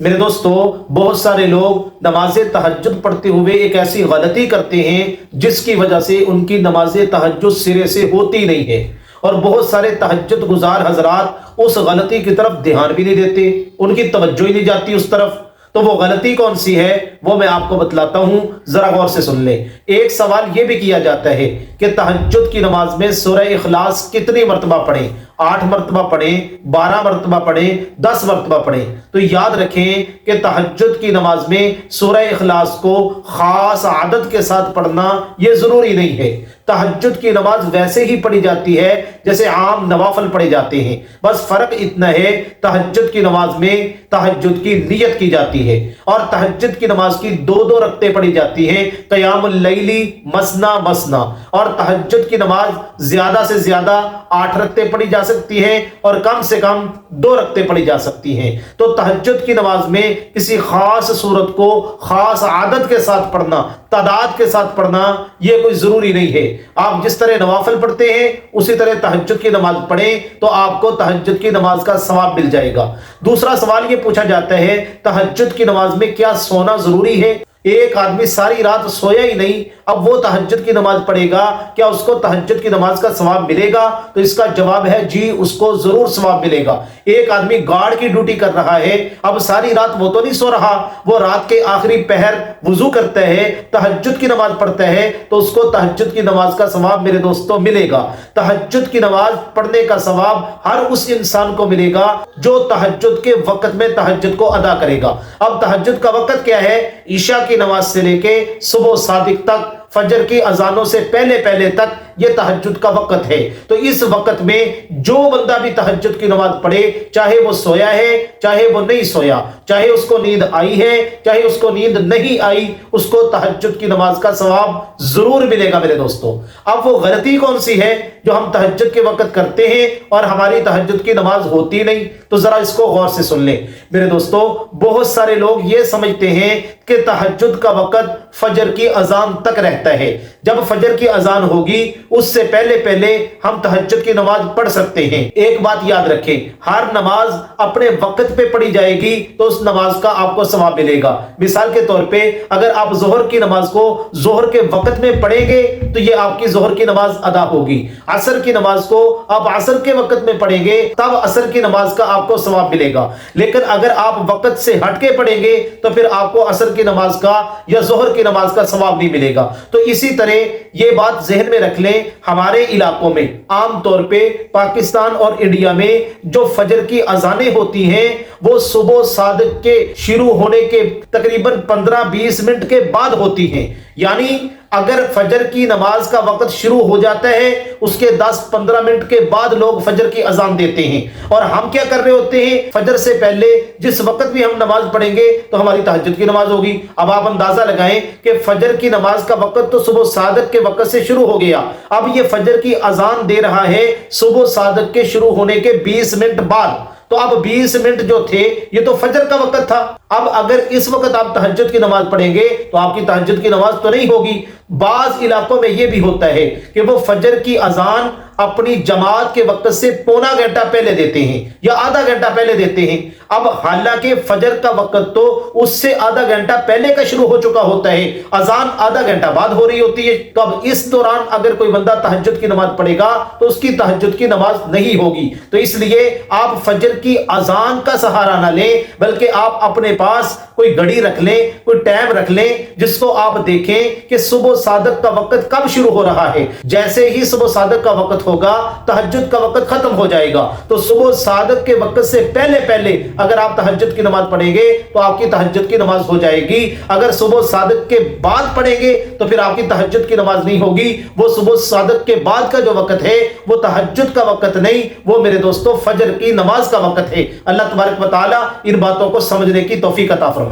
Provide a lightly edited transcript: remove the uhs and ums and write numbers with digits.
میرے دوستو، بہت سارے لوگ نماز تہجد پڑھتے ہوئے ایک ایسی غلطی کرتے ہیں جس کی وجہ سے ان کی نماز تہجد سرے سے ہوتی نہیں ہے، اور بہت سارے تہجد گزار حضرات اس غلطی کی طرف دھیان بھی نہیں دیتے، ان کی توجہ ہی نہیں جاتی اس طرف۔ تو وہ غلطی کون سی ہے وہ میں آپ کو بتلاتا ہوں، ذرا غور سے سن لیں۔ ایک سوال یہ بھی کیا جاتا ہے کہ تہجد کی نماز میں سورہ اخلاص کتنی مرتبہ پڑھیں؟ 8 مرتبہ پڑھیں، 12 مرتبہ پڑھیں، 10 مرتبہ پڑھیں؟ تو یاد رکھیں کہ تہجد کی نماز میں سورہ اخلاص کو خاص عدد کے ساتھ پڑھنا یہ ضروری نہیں ہے۔ تہجد کی نماز ویسے ہی پڑھی جاتی ہے جیسے عام نوافل پڑھے جاتے ہیں، بس فرق اتنا ہے تہجد کی نماز میں تہجد کی نیت کی جاتی ہے، اور تہجد کی نماز کی 2 رکعتیں پڑھی جاتی ہیں، قیام اللیلی مسنا مسنا، اور تہجد کی نماز زیادہ سے زیادہ 8 رکعتیں پڑھی جا سکتی ہیں اور کم سے کم 2 رکعتیں پڑھی جا سکتی ہیں۔ تو تہجد کی نماز میں کسی خاص صورت کو خاص عدد کے ساتھ پڑھنا، تعداد کے ساتھ پڑھنا یہ کوئی ضروری نہیں ہے۔ آپ جس طرح نوافل پڑھتے ہیں اسی طرح تہجد کی نماز پڑھیں تو آپ کو تہجد کی نماز کا ثواب مل جائے گا۔ دوسرا سوال یہ پوچھا جاتا ہے تہجد کی نماز میں کیا سونا ضروری ہے؟ ایک آدمی ساری رات سویا ہی نہیں، اب وہ تہجد کی نماز پڑھے گا، کیا اس کو تہجد کی نماز کا ثواب ملے گا؟ تو اس کا جواب ہے جی، اس کو ضرور ثواب ملے گا۔ ایک آدمی گارڈ کی ڈیوٹی کر رہا ہے، اب ساری رات وہ تو نہیں سو رہا، وہ رات کے آخری پہر وضو کرتا ہے، تہجد کی نماز پڑھتا ہے، تو اس کو تہجد کی نماز کا ثواب میرے دوستوں ملے گا۔ تہجد کی نماز پڑھنے کا ثواب ہر اس انسان کو ملے گا جو تہجد کے وقت میں تہجد کو ادا کرے گا۔ اب تہجد کا وقت کیا ہے؟ عشاء کی نماز سے لے کے صبح صادق تک، فجر کی اذانوں سے پہلے تک یہ تہجد کا وقت ہے۔ تو اس وقت میں جو بندہ بھی تہجد کی نماز پڑھے، چاہے وہ سویا ہے چاہے وہ نہیں سویا، چاہے اس کو نیند آئی ہے چاہے اس کو نیند نہیں آئی، اس کو تہجد کی نماز کا ثواب ضرور ملے گا میرے دوستوں۔ اب وہ غلطی کون سی ہے جو ہم تہجد کے وقت کرتے ہیں اور ہماری تہجد کی نماز ہوتی نہیں؟ تو ذرا اس کو غور سے سن لیں میرے دوستوں۔ بہت سارے لوگ یہ سمجھتے ہیں کہ تہجد کا وقت فجر کی اذان تک رہتا ہے، جب فجر کی اذان ہوگی اس سے پہلے ہم تہجد کی نماز پڑھ سکتے ہیں۔ ایک بات یاد رکھیں، ہر نماز اپنے وقت پہ پڑھی جائے گی تو اس نماز کا آپ کو ثواب ملے گا۔ مثال کے طور پہ اگر آپ ظہر کی نماز کو ظہر کے وقت میں پڑھیں گے تو یہ آپ کی ظہر کی نماز ادا ہوگی۔ عصر کی نماز کو آپ عصر کے وقت میں پڑھیں گے تب عصر کی نماز کا آپ کو ثواب ملے گا، لیکن اگر آپ وقت سے ہٹ کے پڑھیں گے تو پھر آپ کو عصر کی نماز کا یا ظہر کی نماز کا ثواب نہیں ملے گا۔ تو اسی طرح یہ بات ذہن میں رکھ لیں، ہمارے علاقوں میں عام طور پہ پاکستان اور انڈیا میں جو فجر کی اذانیں ہوتی ہیں وہ صبح صادق کے شروع ہونے کے تقریباً 15-20 منٹ کے بعد ہوتی ہیں، یعنی اگر فجر کی نماز کا وقت شروع ہو جاتا ہے اس کے 10-15 منٹ کے بعد لوگ فجر کی اذان دیتے ہیں، اور ہم کیا کر رہے ہوتے ہیں؟ فجر سے پہلے جس وقت بھی ہم نماز پڑھیں گے تو ہماری تہجد کی نماز ہوگی۔ اب آپ اندازہ لگائیں کہ فجر کی نماز کا وقت تو صبح صادق کے وقت سے شروع ہو گیا، اب یہ فجر کی اذان دے رہا ہے صبح صادق کے شروع ہونے کے 20 منٹ بعد، تو اب 20 منٹ جو تھے یہ تو فجر کا وقت تھا۔ اب اگر اس وقت آپ تہجد کی نماز پڑھیں گے تو آپ کی تہجد کی نماز تو نہیں ہوگی۔ بعض علاقوں میں یہ بھی ہوتا ہے کہ وہ فجر کی اذان اپنی جماعت کے وقت سے پونا گھنٹہ پہلے دیتے ہیں یا آدھا گھنٹہ پہلے دیتے ہیں۔ اب حالانکہ فجر کا وقت تو اس سے آدھا گھنٹہ پہلے کا شروع ہو چکا ہوتا ہے، اذان آدھا گھنٹہ بعد ہو رہی ہوتی ہے۔ تو اب اس دوران اگر کوئی بندہ تہجد کی نماز پڑھے گا تو اس کی تہجد کی نماز نہیں ہوگی۔ تو اس لیے آپ فجر کی اذان کا سہارا نہ لیں، بلکہ آپ اپنے پاس کوئی گھڑی رکھ لیں، کوئی ٹائم رکھ لیں جس کو آپ دیکھیں کہ صبح صادق کا وقت کب شروع ہو رہا ہے۔ جیسے ہی صبح صادق کا وقت ہوگا تہجد کا وقت ختم ہو جائے گا، تو صبح صادق کے وقت سے پہلے اگر آپ تہجد کی نماز پڑھیں گے تو آپ کی تہجد کی نماز ہو جائے گی۔ اگر صبح صادق کے بعد پڑھیں گے تو پھر آپ کی تہجد کی نماز نہیں ہوگی، وہ صبح صادق کے بعد کا جو وقت ہے وہ تہجد کا وقت نہیں، وہ میرے دوستوں فجر کی نماز کا وقت ہے۔ اللہ تبارک و تعالی ان باتوں کو سمجھنے کی توفیق عطا فرمائے۔